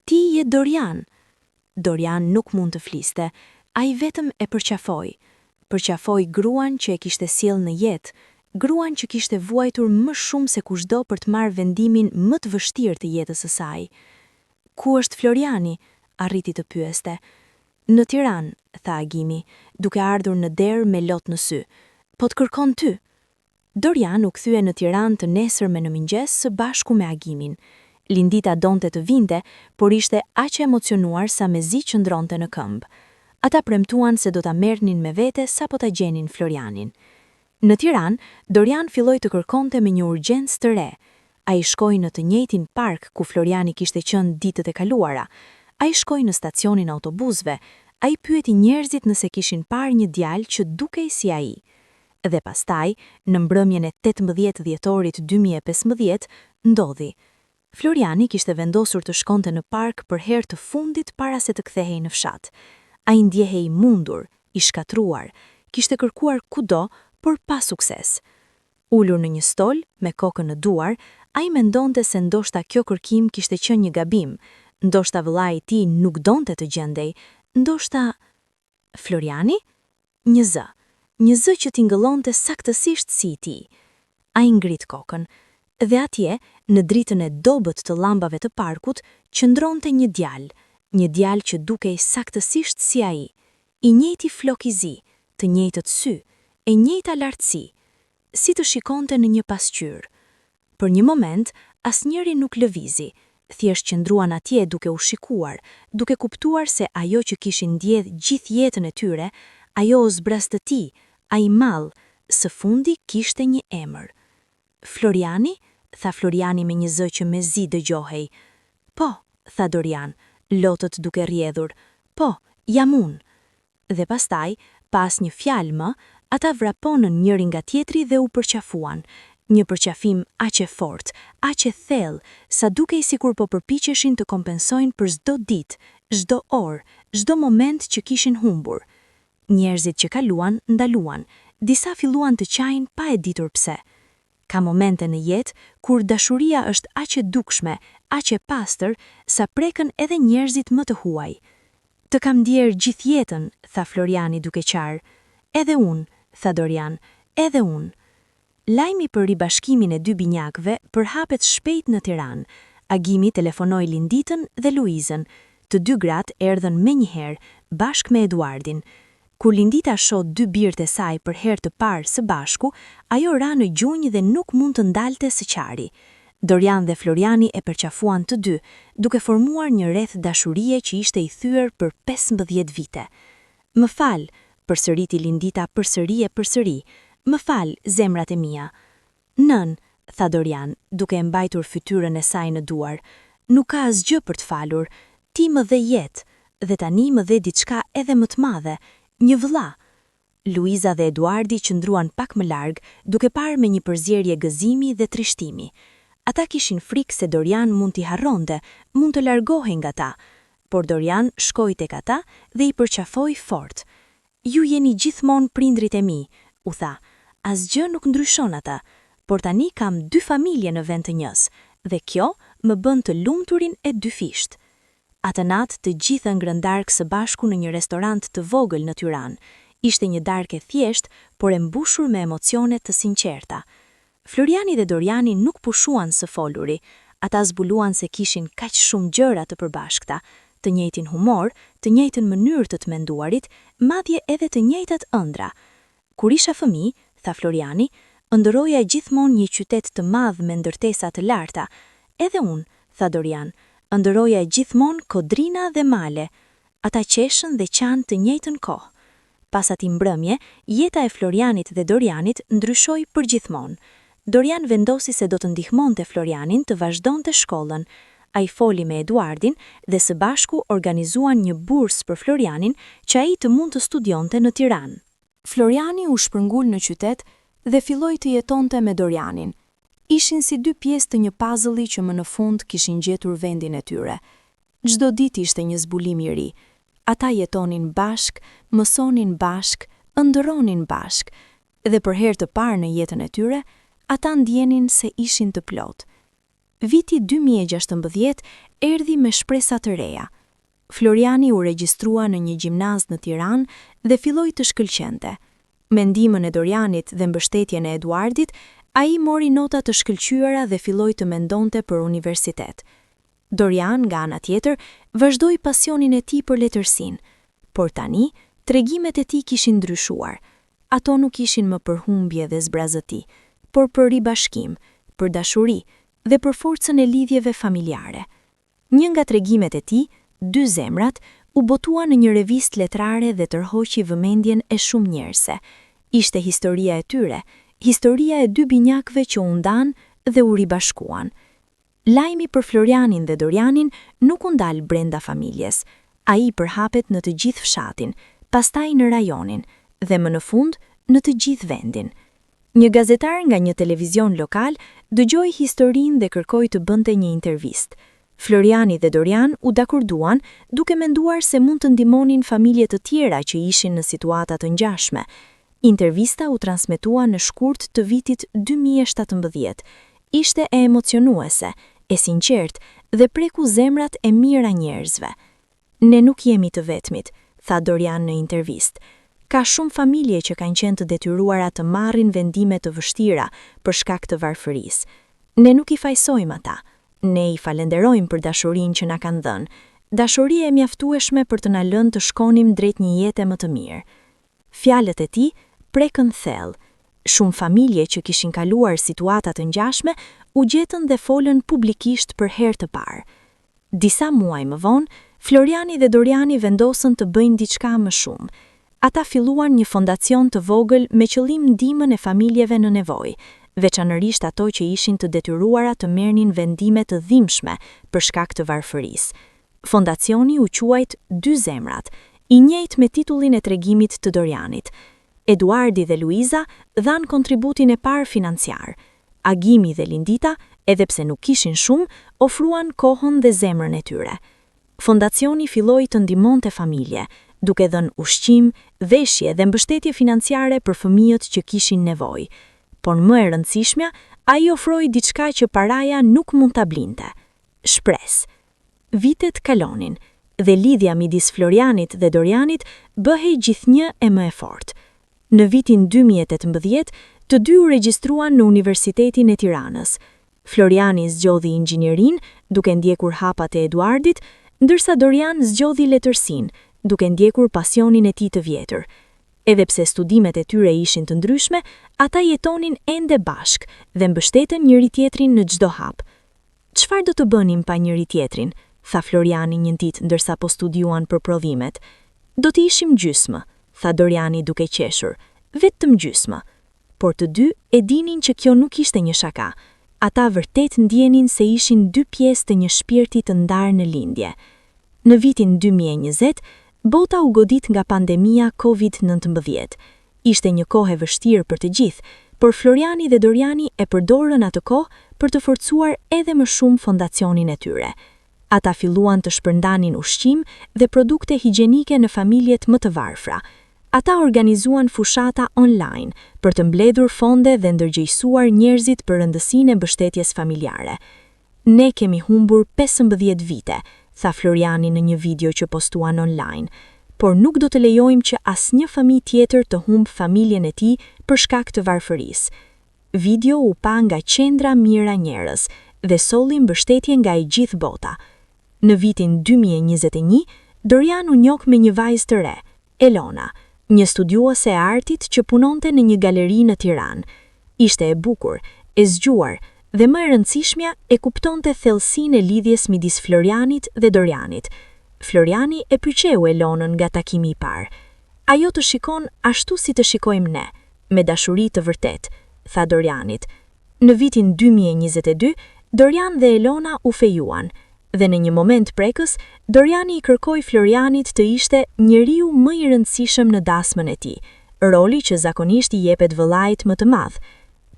"ti je Dorian." Dorian nuk mund të fliste, ai vetëm e përqafoi. Përqafoi gruan që e kishte sjellë në jetë, gruan që kishte vuajtur më shumë se kushdo për të marrë vendimin më të vështirë të jetës së saj. "Ku është Floriani?" arriti të pyeste. "Në Tiranë," tha Agimi, duke ardhur në derë me lot në sy. "Po të kërkon ty." Dorian u kthye në Tiranë të nesërme në mëngjes së bashku me Agimin. Lindita donte të vinte, por ishte aq e emocionuar sa mezi qëndronte në këmbë. Ata premtuan se do ta merrnin me vete sapo ta gjenin Florianin. Në Tiranë, Dorian filloi të kërkonte me një urgjencë të re. Ai shkoi në të njëjtin park ku Floriani kishte qenë ditët e kaluara. Ai shkoi në stacionin autobusëve. Ai pyeti njerëzit nëse kishin parë një djalë që dukej si ai. Dhe pastaj, në mbrëmjen e 18 dhjetorit 2015, ndodhi. Floriani kishte vendosur të shkonte në park për herë të fundit para se të kthehej në fshat. Ai ndjehej i mundur, i shkatruar, kishte kërkuar kudo, por pa sukses. Ulur në një stol, me kokën në duar, ai mendonte se ndoshta kjo kërkim kishte qenë një gabim, ndoshta vëllai i tij nuk donte të gjendej, ndoshta... Floriani? Një zë që tingëllonte saktësisht si i tij. Ai ngrit kokën, dhe atje, në dritën e dobët të llambave të parkut, qëndronte një djalë që dukej saktësisht si ai, i njëjti flok i zi, të njëjtët sy, e njëjta lartësi, si të shikonte në një pasqyrë. Për një moment, asnjëri nuk lëvizi, thjesht qëndruan atje duke u shikuar, duke kuptuar se ajo që kishin ndjedh gjithë jetën e tyre, ajo o zbrastëti, ai mall, së fundi kishte një emër. Floriani? Tha Floriani me një zë që me zi dëgjohej. Po, tha Dorian, lotët duke rjedhur. Po, jam unë. Dhe pastaj, pas një fjalë më, ata vraponën njëri nga tjetri dhe u përqafuan. Një përqafim aq e fortë, aq e thellë, sa dukej sikur po përpiqeshin të kompensojnë për çdo ditë, çdo orë, çdo moment që kishin humbur. Njerëzit që kaluan, ndaluan, disa filluan të qajnë pa e ditur pse. Ka momente në jetë kur dashuria është aq e dukshme, aq e pastër, sa preken edhe njerëzit më të huaj. Të kam ndjerë gjithë jetën, tha Floriani duke qarë. Edhe unë, tha Dorian, edhe unë. Lajmi për ribashkimin e dy binjakëve përhapet shpejt në Tiranë. Agimi telefonoi Linditën dhe Luizën. Të dy gratë erdhën menjëherë bashkë me Eduardin. Kur Lindita shoh dy birët e saj për herë të parë së bashku, ajo ra në gjunjë dhe nuk mund të ndalte së qari. Dorian dhe Floriani e përqafuan të dy, duke formuar një rreth dashurie që ishte i thyer për 15 vite. Më fal, përsëriti Lindita përsëri. Më fal, zemrat e mia. Nën, tha Dorian, duke e mbajtur fytyrën e saj në duar. Nuk ka asgjë për të falur. Ti më dhe jetë, dhe tani më dhe diçka edhe më të madhe. Një vëlla. Luiza dhe Eduardi qëndruan pak më larg, duke parë me një përzierje gëzimi dhe trishtimi. Ata kishin frikë se Dorian mund t'i harronte, mund të largohej nga ta, por Dorian shkoi tek ata dhe i përqafoi fort. Ju jeni gjithmonë prindrit e mi, u tha. Asgjë nuk ndryshon ata, por tani kam 2 familje në vend të njës, dhe kjo më bën të lumturin e 2 fisht. Atë natë të gjithë ngrën darkë së bashku në një restorant të vogël në Tiranë. Ishte një darkë e thjesht, por e mbushur me emocione të sinqerta. Floriani dhe Doriani nuk pushuan së foluri. Ata zbuluan se kishin kaq shumë gjëra të përbashkëta, të njëjtin humor, të njëjtën mënyrë të menduarit, madje edhe të njëjtat ëndra. Kur isha fëmijë, tha Floriani, ëndërroja gjithmonë një qytet të madh me ndërtesa të larta. Edhe unë, tha Dorian, ëndërroja gjithmonë kodrina dhe male. Ata qeshën dhe qanë të njëjtën kohë. Pas atij mbrëmje, jeta e Florianit dhe Dorianit ndryshoi përgjithmonë. Dorian vendosi se do të ndihmonte Florianin të vazhdonte shkollën. Ai foli me Eduardin dhe së bashku organizuan një bursë për Florianin që ai të mund të studionte në Tiranë. Floriani u shpërngul në qytet dhe filloi të jetonte me Dorianin. Ishin si 2 pjesë të një puzzle-i që më në fund kishin gjetur vendin e tyre. Çdo ditë ishte një zbulim i ri. Ata jetonin bashk, mësonin bashk, ëndërronin bashk, dhe për herë të parë në jetën e tyre, ata ndjenin se ishin të plot. Viti 2016 erdhi me shpresa të reja. Floriani u regjistrua në një gjimnaz në Tiranë dhe filloi të shkëlqente. Me ndihmën e Dorianit dhe mbështetjen e Eduardit, ai mori nota të shkëlqyera dhe filloi të mendonte për universitet. Dorian, nga ana tjetër, vazhdoi pasionin e tij për letërsinë, por tani tregimet e tij kishin ndryshuar. Ato nuk ishin më për humbje dhe zbrazëti, por për ribashkim, për dashuri dhe për forcën e lidhjeve familjare. Një nga tregimet e tij, 2 zemrat, u botua në një revistë letrare dhe tërhoqi vëmendjen e shumë njerëzve. Ishte historia e tyre, historia e 2 binjakëve që u ndan dhe u ribashkuan. Lajmi për Florianin dhe Dorianin nuk u ndal brenda familjes. Ai përhapet në të gjithë fshatin, pastaj në rajonin dhe më në fund në të gjithë vendin. Një gazetar nga një televizion lokal dëgjoi historinë dhe kërkoi të bënte një intervistë. Floriani dhe Dorian u dakorduan duke menduar se mund të ndihmonin familje të tjera që ishin në situata të ngjashme. Intervista u transmetua në shkurt të vitit 2017. Ishte e emocionuese, e sinqert dhe preku zemrat e mira njerëzve. Ne nuk jemi të vetmit, tha Dorian në intervistë. Ka shumë familje që kanë qenë të detyruara të marrin vendime të vështira për shkak të varfërisë. Ne nuk i fajsojmë ata. Ne i falenderojmë për dashurinë që na kanë dhënë. Dashuria e mjaftueshme për të na lënë të shkonim drejt një jete më të mirë. Fjalët e tij prekën thellë. Shumë familje që kishin kaluar situata të ngjashme u gjetën dhe folën publikisht për herë të parë. Disa muaj më vonë, Floriani dhe Doriani vendosën të bëjnë diçka më shumë. Ata filluan një fondacion të vogël me qëllim ndihmën e familjeve në nevojë, veçanërisht ato që ishin të detyruara të merrnin vendime të dhimbshme për shkak të varfërisë. Fondacioni u quajt 2 zemrat, i njëjtë me titullin e tregimit të Dorianit. Eduardi dhe Luiza dhanë kontributin e parë financiar. Agimi dhe Lindita, edhe pse nuk kishin shumë, ofruan kohën dhe zemrën e tyre. fondacioni filloi të ndihmonte familje, duke dhënë ushqim, veshje dhe mbështetje financiare për fëmijët që kishin nevojë. Por më e rëndësishmja, ai ofroi diçka që paraja nuk mund ta blinte: shpresë. Vitet kalonin dhe lidhja midis Florianit dhe Dorianit bëhej gjithnjë e më e fortë. Në vitin 2018, të dy u regjistruan në Universitetin e Tiranës. Floriani zgjodhi inxhinierin, duke ndjekur hapat e Eduardit, ndërsa Dorian zgjodhi letërsinë, duke ndjekur pasionin e tij të vjetër. Edhe pse studimet e tyre ishin të ndryshme, ata jetonin ende bashk dhe mbështeten njëri tjetrin në çdo hap. "Çfarë do të bënim pa njëri tjetrin?" tha Floriani një ditë ndërsa po studiuan për prodhimet. "Do të ishim gjysmë", tha Doriani duke qeshur, "vetëm gjysmë." Por të dy e dinin që kjo nuk ishte një shaka. Ata vërtet ndjenin se ishin dy pjesë të një shpirti të ndarë në lindje. Në vitin 2020, bota u godit nga pandemia COVID-19. Ishte një kohë e vështirë për të gjithë, por Floriani dhe Doriani e përdorën atë kohë për të forcuar edhe më shumë fondacionin e tyre. Ata filluan të shpërndanin ushqim dhe produkte higjienike në familjet më të varfra. Ata organizuan fushata online për të mbledhur fonde dhe ndërgjegjësuar njerëzit për rëndësinë e mbështetjes familjare. "Ne kemi humbur 15 vite", tha Floriani në një video që postuan online, "por nuk do të lejojmë që asnjë fëmijë tjetër të humbë familjen e tij për shkak të varfërisë." Video u pa nga qendra mijëra njerëz dhe solli mbështetje nga e gjithë bota. Në vitin 2021, Dorian u njoh me një vajzë të re, Elona, një studiuese e artit që punonte në një galeri në Tiranë. Ishte e bukur, e zgjuar dhe më e rëndësishmja e kuptonte thellësinë e lidhjes midis Florianit dhe Dorianit. Floriani e pyqeu Elonën nga takimi I parë. "Ajo të shikon ashtu si të shikojmë ne, me dashuri të vërtet", tha Dorianit. Në vitin 2022, Dorian dhe Elona u fejuan, dhe në një moment prekës, Doriani I kërkoi Florianit të ishte njeriu më I rëndësishëm në dasmën e tij, roli që zakonisht I jepet vëllait më të madh.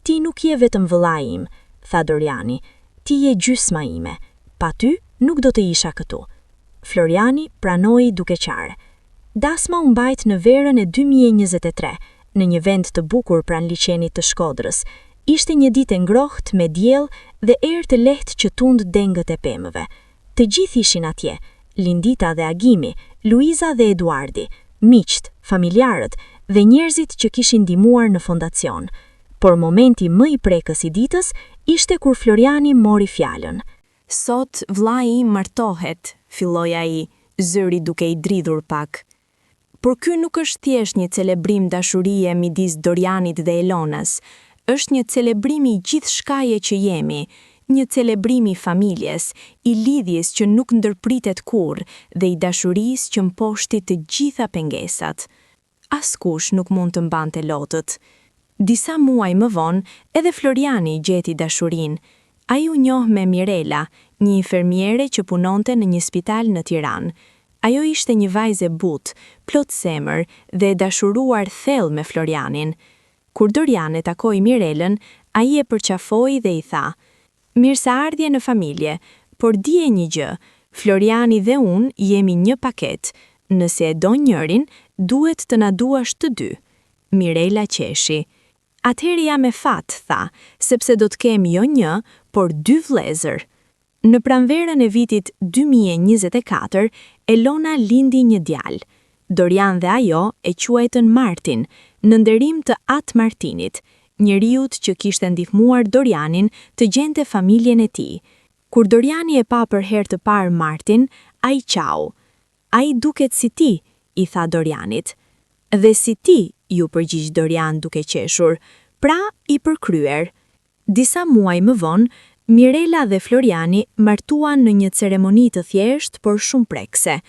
"Ti nuk je vetëm vëllai im", tha Doriani, "ti je gjysma ime. Pa ty nuk do të isha këtu." Floriani pranoi duke qarë. Dasma u mbajt në verën e 2023, në një vend të bukur pranë liçenit të Shkodrës. Ishte një ditë e ngrohtë me diell dhe erë të lehtë që tund dengët e pemëve. Të gjithë ishin atje, Lindita dhe Agimi, Luiza dhe Eduardi, miqt, familjarët dhe njerëzit që kishin ndihmuar në fondacion. Por momenti më I prekës I ditës ishte kur Floriani mori fjalën. "Sot vllai im martohet", filloi ai, zëri duke I dridhur pak. "Por ky nuk është thjesht një celebrim dashurie midis Dorianit dhe Elonës, është një celebrim I gjithë shkaje që jemi, një celebrim I familjes, I lidhjes që nuk ndërpritet kurrë dhe I dashurisë që mposhti të gjitha pengesat. Askush nuk mund të mbante lotët." Disa muaj më vonë, edhe Floriani gjeti dashurinë. Ai u njoh me Mirela, një infermiere që punonte në një spital në Tiranë. Ajo ishte një vajzë e butë, plot zemër dhe e dashuruar thellë me Florianin. Kur Dorian e takoi Mirelën, ai e përqafoi dhe I tha: "Mirëseardhje në familje, por dije një gjë, Floriani dhe unë jemi një paket. Nëse e do njërin, duhet të na duash të dy." Mirela qeshi. "Atëherë jam e fat", tha, "sepse do të kem jo një, por 2 vëllezër." Në pranverën e vitit 2024, Elona lindi një djalë. Dorian dhe ajo e quajtën Martin, në nderim të Atë Martinit, njeriut që kishte ndihmuar Dorianin të gjente familjen e tij. Kur Doriani e pa për herë të parë Martin, ai qau. "Ai duket si ti", I tha Dorianit. "Dhe si ti", ju përgjigj Dorian duke qeshur, "pra I përkryer." Disa muaj më vonë, Mirela dhe Floriani martuan në një ceremoni të thjeshtë por shumë prekse,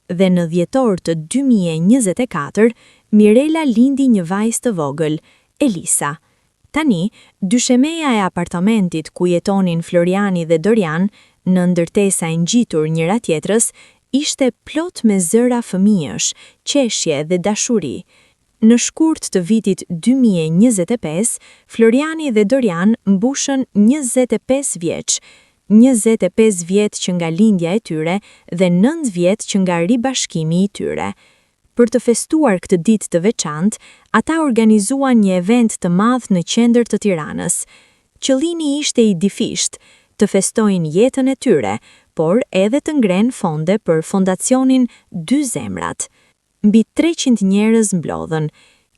dhe në dhjetor të 2024, Mirela lindi një vajzë të vogël, Elisa. Tani, dyshemeja e apartamentit ku jetonin Floriani dhe Dorian, në ndërtesa e ngjitur njëra tjetrës, ishte plot me zëra fëmijësh, qeshje dhe dashuri. Në shkurt të vitit 2025, Floriani dhe Dorian mbushën 25 vjeç. 25 vjet që nga lindja e tyre dhe 9 vjet që nga ribashkimi i tyre. Për të festuar këtë ditë të veçantë, ata organizuan një event të madh në qendër të Tiranës. Qëllimi ishte i difisht, të festojnë jetën e tyre, por edhe të ngrenë fonde për fondacionin Dy Zemrat. Mbi 300 njerëz mblodhen.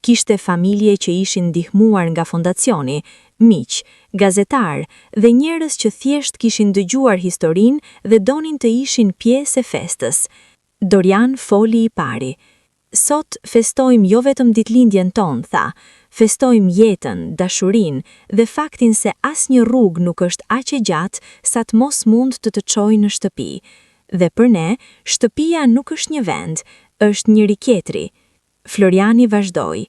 Kishte familje që ishin ndihmuar nga fondacioni, miq, gazetar dhe njerëz që thjesht kishin dëgjuar historinë dhe donin të ishin pjesë e festës. Dorian foli i pari. Sot festojmë jo vetëm ditëlindjen tonë, tha, festojmë jetën, dashurinë dhe faktin se asnjë rrugë nuk është aq e gjatë sa të mos mund të çojë në shtëpi. Dhe për ne, shtëpia nuk është një vend, është njëri tjetri. Floriani vazhdoi.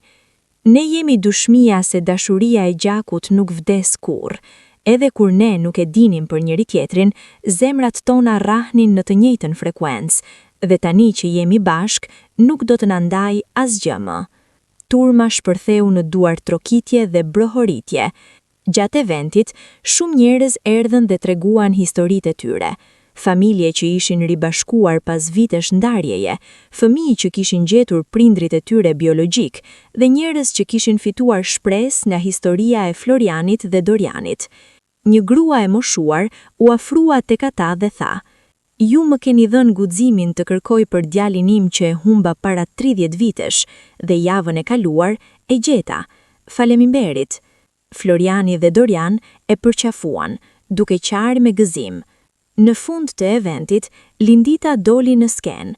Ne jemi dushmia se dashuria e gjakut nuk vdes kurrë. Edhe kur ne nuk e dinim për njëri tjetrin, zemrat tona rrahnin në të njëjtën frekuencë, dhe tani që jemi bashk, nuk do të na ndaj asgjë më. Turma shpërtheu në duar trokitje dhe brohoritje. Gjatë eventit, shumë njerëz erdhën dhe treguan historitë e tyre. Familje që ishin ribashkuar pas vitesh ndarjeje, fëmijë që kishin gjetur prindrit e tyre biologjik dhe njerëz që kishin fituar shpresë nga historia e Florianit dhe Dorianit. Një grua e moshuar u afrua tek ata dhe tha: "Ju më keni dhënë guximin të kërkoj për djalin im që e humba para 30 vitesh dhe javën e kaluar e gjeta. Faleminderit." Floriani dhe Dorian e përqafuan, duke qarë me gëzim. Në fund të eventit, Lindita doli në skenë.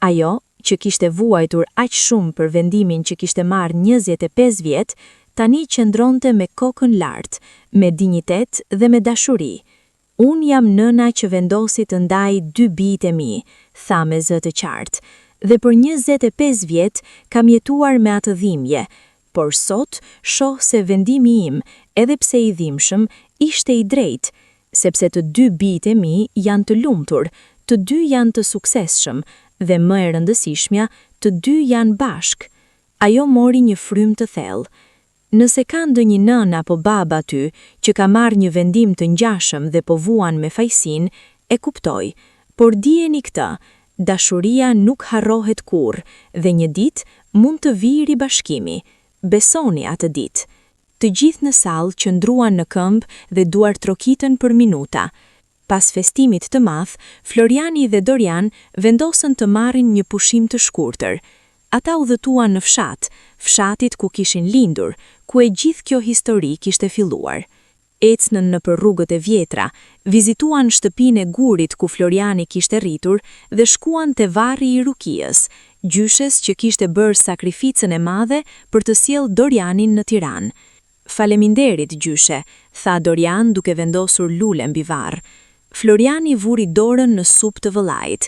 Ajo, që kishte vuajtur aq shumë për vendimin që kishte marrë 25 vjet, tani qëndronte me kokën lart, me dinjitet dhe me dashuri. "Unë jam nëna që vendosi të ndaj 2 bijtë e mi", tha me zë të qartë, "dhe për 25 vjet kam jetuar me atë dhimbje, por sot shoh se vendimi im, edhe pse i dhimbshëm, ishte i drejtë, sepse të 2 bijtë e mi janë të lumtur, të 2 janë të suksesshëm dhe më e rëndësishmja, të 2 janë bashk." Ajo mori një frymë të thellë. Nëse ka ndonjë nën apo baba ty që ka marrë një vendim të ngjashëm dhe po vuan me fajsin, e kuptoj, por dijeni këtë, dashuria nuk harrohet kurrë dhe një ditë mund të vijë ribashkimi. Besoni atë ditë. Të gjithë në sallë qëndruan në këmbë dhe duar trokitën për minuta. Pas festimit të madh, Floriani dhe Dorian vendosën të marrin një pushim të shkurtër. Ata udhëtuan në fshatit ku kishin lindur, ku e gjithë kjo histori kishte filluar. Ecnën nëpër rrugët e vjetra, vizituan shtëpinë e gurit ku Floriani kishte rritur dhe shkuan te varri i Rukiës, gjyshes që kishte bërë sakrificën e madhe për të sjellë Dorianin në Tiranë. "Faleminderit, gjyshe", tha Dorian duke vendosur lule mbi varr. Floriani vuri dorën në supë të vëllait.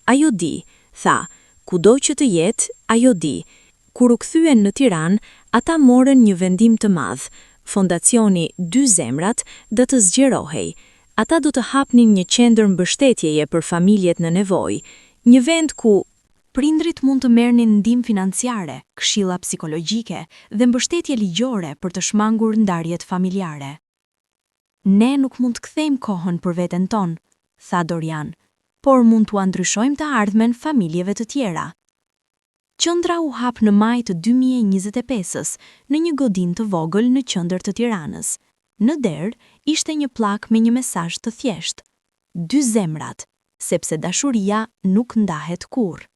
"Ajo di", tha, "kudo që të jetë, ajo di." Kur u kthyen në Tiranë, ata morën një vendim të madh. Fondacioni Dy Zemrat do të zgjerohej. Ata do të hapnin një qendër mbështetjeje për familjet në nevojë, një vend ku prindrit mund të merrnin ndihmë financiare, këshilla psikologjike dhe mbështetje ligjore për të shmangur ndarjet familjare. "Ne nuk mund të kthejmë kohën për veten tonë", tha Dorian, "por mund t'u ndryshojmë të ardhmen familjeve të tjera." Qendra u hap në maj të 2025-s në një godinë të vogël në qendër të Tiranës. Në derë ishte një pllak me një mesazh të thjeshtë: "Dy zemrat, sepse dashuria nuk ndahet kurrë."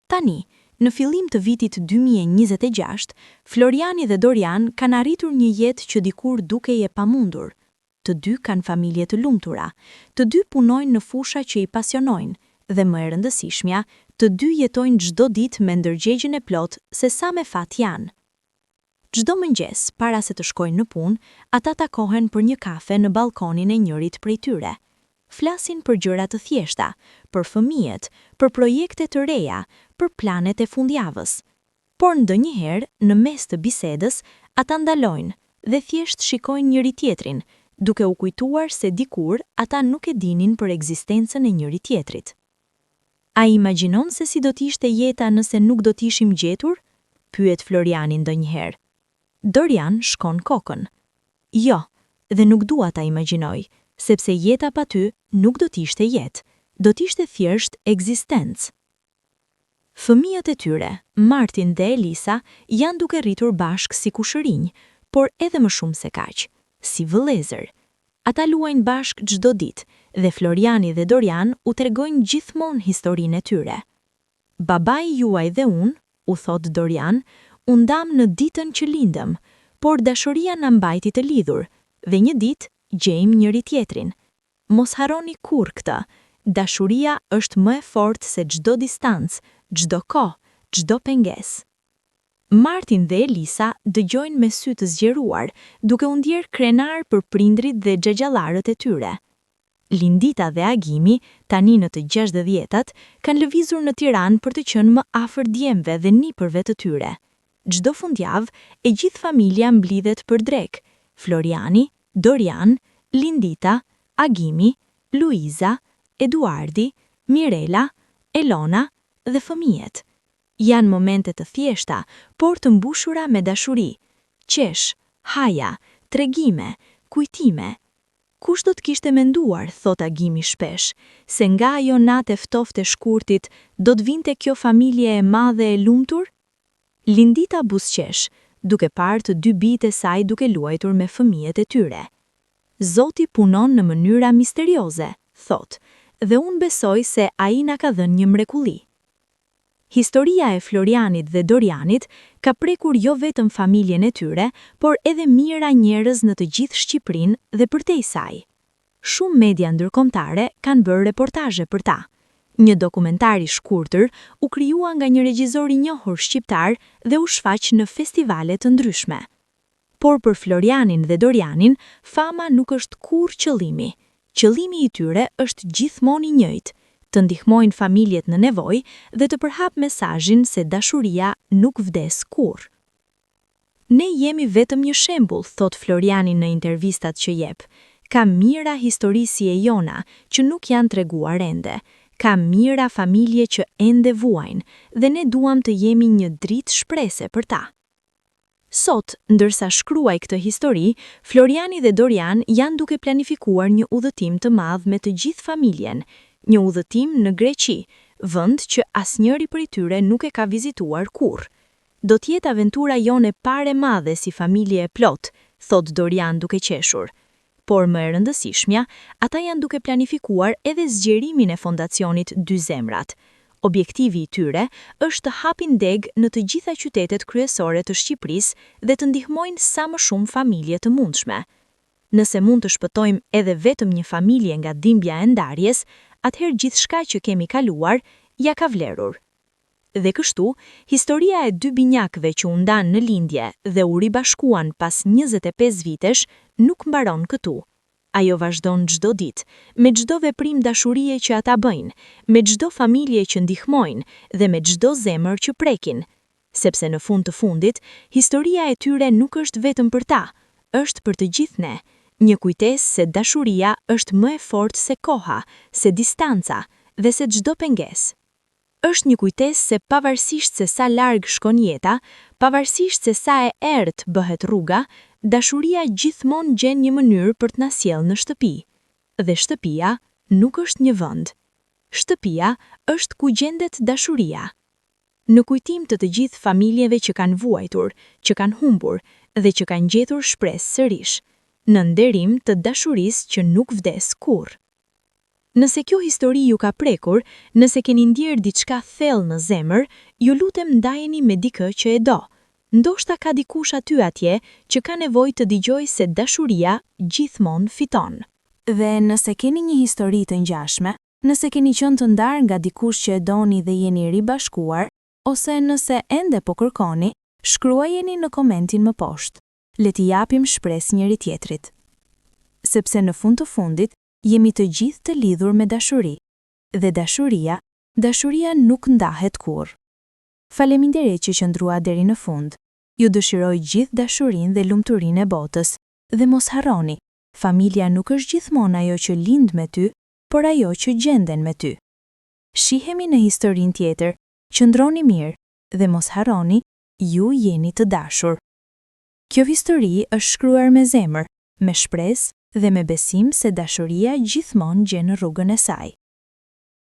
Tani, në fillim të vitit 2026, Floriani dhe Dorian kanë arritur një jetë që dikur dukej e pamundur. Të dy kanë familje të lumtura, të dy punojnë në fusha që i pasionojnë, dhe më e rëndësishmja, të dy jetojnë çdo ditë me ndërgjegjën e plotë se sa me fat janë. Çdo mëngjes, para se të shkojnë në punë, ata takohen për një kafe në balkonin e njërit prej tyre. Flasin për gjëra të thjeshta, për fëmijët, për projekte të reja, për planet e fundjavës. Por ndonjëherë, në mes të bisedës, ata ndalojnë dhe thjesht shikojnë njëri tjetrin, duke u kujtuar se dikur ata nuk e dinin për ekzistencën e njëri tjetrit. "A imagjinon se si do t'ishte jeta nëse nuk do t'ishim gjetur?" pyet Floriani ndonjëherë. Dorian shkon kokën. "Jo, dhe nuk dua ta imagjinoj, sepse jeta pa ty nuk do t'ishte jetë, do t'ishte thjesht ekzistencë. Fëmijët e tyre, Martin dhe Elisa, janë duke rritur bashkë si kushërinj, por edhe më shumë se kaq, si vëllezër. Ata luajnë bashkë çdo ditë dhe Floriani dhe Dorian u tregojnë gjithmonë historinë e tyre. Babai juaj dhe unë, u thot Dorian, u ndam në ditën që lindëm, por dashuria na mbajti të lidhur dhe një ditë gjejmë njëri tjetrin. Mos harroni kurrë këtë, dashuria është më e fortë se çdo distancë, çdo kohë, çdo pengesë. Martin dhe Elisa dëgjojnë me sy të zgjeruar, duke u ndjerë krenar për prindrit dhe xhaxhallarët e tyre. Lindita dhe Agimi, tani në të 60-tat, kanë lëvizur në Tiranë për të qenë më afër djemve dhe nipërve të tyre. Çdo fundjavë, e gjithë familja mblidhet për drek. Floriani, Dorian, Lindita, Agimi, Luiza, Eduardi, Mirela, Elona dhe fëmijët. Janë momente të thjeshta, por të mbushura me dashuri. Qesh, haja, tregime, kujtime. Kush do të kishte menduar, thot Agimi shpesh, se nga ajo natë e ftoftë e shkurtit do të vinte kjo familje e madhe e lumtur? Lindita buzëqesh, duke parë të dy bijtë e saj duke luajtur me fëmijët e tyre. Zoti punon në mënyra misterioze, thot, dhe unë besoj se ai na ka dhënë një mrekulli. Historia e Florianit dhe Dorianit ka prekur jo vetëm familjen e tyre, por edhe mijëra njerëz në të gjithë Shqipërinë dhe përtej saj. Shumë media ndërkombëtare kanë bërë reportazhe për ta. Një dokumentar i shkurtër u krijua nga një regjizor i njohur shqiptar dhe u shfaq në festivale të ndryshme. Por për Florianin dhe Dorianin, fama nuk është kurrë qëllimi. Qëllimi i tyre është gjithmonë i njëjtë, të ndihmojnë familjet në nevojë dhe të përhap mesazhin se dashuria nuk vdes kurrë. Ne jemi vetëm një shembull, thot Floriani në intervistat që jep. Ka mijëra histori si e jona që nuk janë treguar ende. Ka mijëra familje që ende vuajnë dhe ne duam të jemi një dritë shprese për ta. Sot, ndërsa shkruaj këtë histori, Floriani dhe Dorian janë duke planifikuar një udhëtim të madh me të gjithë familjen, një udhëtim në Greqi, vend që asnjëri prej tyre nuk e ka vizituar kurrë. Do të jetë aventura jone pare madhe si familje e plot, thot Dorian duke qeshur. Por më e rëndësishmja, ata janë duke planifikuar edhe zgjerimin e fondacionit Dy Zemrat. Objektivi i tyre është të hapin deg në të gjitha qytetet kryesore të Shqipërisë dhe të ndihmojnë sa më shumë familje të mundshme. Nëse mund të shpëtojmë edhe vetëm një familje nga dhimbja e ndarjes, atëherë gjithçka që kemi kaluar ja ka vlerur. Dhe kështu, historia e dy binjakëve që u ndanë në lindje dhe u ribashkuan pas 25 vitesh nuk mbaron këtu. Ajo vazhdon çdo ditë, me çdo veprim dashurie që ata bëjnë, me çdo familje që ndihmojnë dhe me çdo zemër që prekin. Sepse në fund të fundit, historia e tyre nuk është vetëm për ta, është për të gjithë ne. Një kujtesë se dashuria është më e fortë se koha, se distanca dhe se çdo pengesë. Është një kujtesë se pavarësisht se sa larg shkon jeta, pavarësisht se sa e errët bëhet rruga, dashuria gjithmonë gjen një mënyrë për të na sjellë në shtëpi. Dhe shtëpia nuk është një vend. Shtëpia është ku gjendet dashuria. Në kujtim të gjithë familjeve që kanë vuajtur, që kanë humbur dhe që kanë gjetur shpresë sërish, në nderim të dashurisë që nuk vdes kurrë. Nëse kjo histori ju ka prekur, nëse keni ndjerë diçka thellë në zemër, ju lutem ndajeni me dikë që e do. Ndoshta ka dikush aty atje që ka nevojë të dëgjojë se dashuria gjithmonë fiton. Dhe nëse keni një histori të ngjashme, nëse keni qenë të ndarë nga dikush që e doni dhe jeni ribashkuar, ose nëse ende po kërkoni, shkruajeni në komentin më poshtë. Le t'i japim shpresë njëri tjetrit. Sepse në fund të fundit, jemi të gjithë të lidhur me dashuri. Dhe dashuria nuk ndahet kurrë. Faleminderit që qëndrua deri në fund. Ju dëshiroj gjithë dashurinë dhe lumturinë e botës. Dhe mos harroni, familja nuk është gjithmonë ajo që lind me ty, por ajo që gjenden me ty. Shihemi në historinë tjetër, qëndroni mirë dhe mos harroni, ju jeni të dashur. Kjo histori është shkruar me zemër, me shpresë dhe me besim se dashuria gjithmonë gjen rrugën e saj.